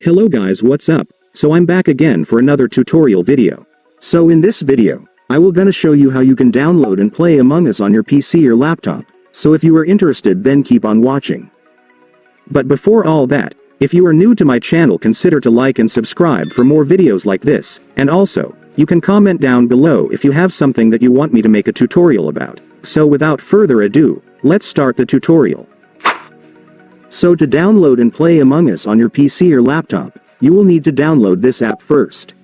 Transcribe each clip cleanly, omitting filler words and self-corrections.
Hello guys, what's up? So I'm back again for another tutorial video. So in this video, I will gonna show you how you can download and play Among Us on your PC or laptop. So if you are interested, then keep on watching. But before all that, if you are new to my channel, consider to like and subscribe for more videos like this, and also, you can comment down below if you have something that you want me to make a tutorial about. So without further ado, let's start the tutorial. So to download and play Among Us on your PC or laptop, you will need to download this app first.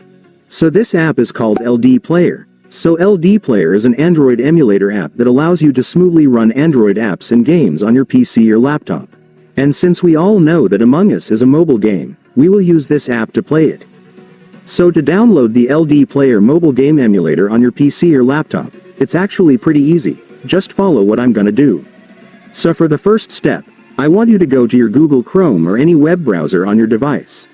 So this app is called LDPlayer. So LDPlayer is an Android emulator app that allows you to smoothly run Android apps and games on your PC or laptop. And since we all know that Among Us is a mobile game, we will use this app to play it. So to download the LDPlayer mobile game emulator on your PC or laptop, it's actually pretty easy. Just follow what I'm gonna do. So for the first step, I want you to go to your Google Chrome or any web browser on your device.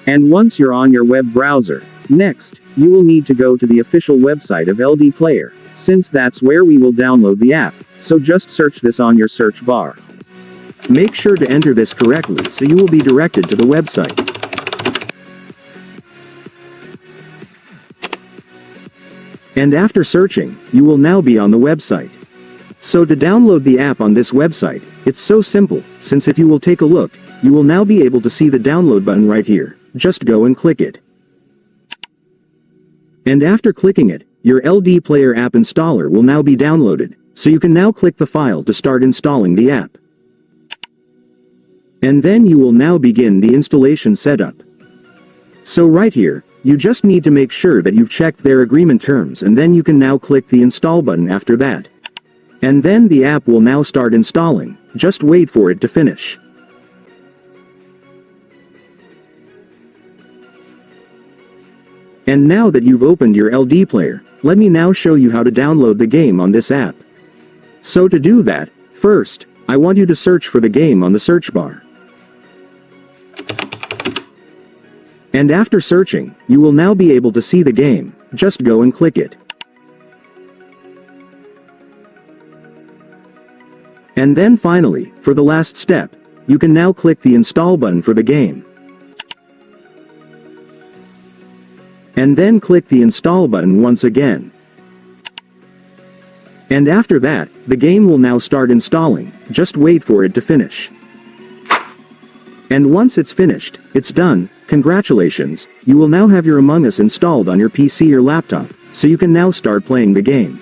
And once you're on your web browser, next, you will need to go to the official website of LDPlayer, since that's where we will download the app, so just search this on your search bar. Make sure to enter this correctly so you will be directed to the website. And after searching, you will now be on the website. So to download the app on this website, it's so simple, since if you will take a look, you will now be able to see the download button right here. Just go and click it. And after clicking it, your LDPlayer app installer will now be downloaded, so you can now click the file to start installing the app. And then you will now begin the installation setup. So right here, you just need to make sure that you've checked their agreement terms, and then you can now click the install button after that. And then the app will now start installing. Just wait for it to finish. And now that you've opened your LDPlayer, let me now show you how to download the game on this app. So to do that, first, I want you to search for the game on the search bar. And after searching, you will now be able to see the game. Just go and click it. And then finally, for the last step, you can now click the install button for the game. And then click the install button once again. And after that, the game will now start installing. Just wait for it to finish. And once it's finished, it's done. Congratulations, you will now have your Among Us installed on your PC or laptop, so you can now start playing the game.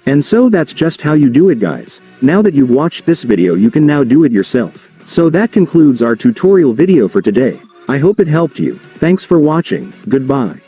And so that's just how you do it, guys. Now that you've watched this video, you can now do it yourself. So that concludes our tutorial video for today. I hope it helped you. Thanks for watching. Goodbye.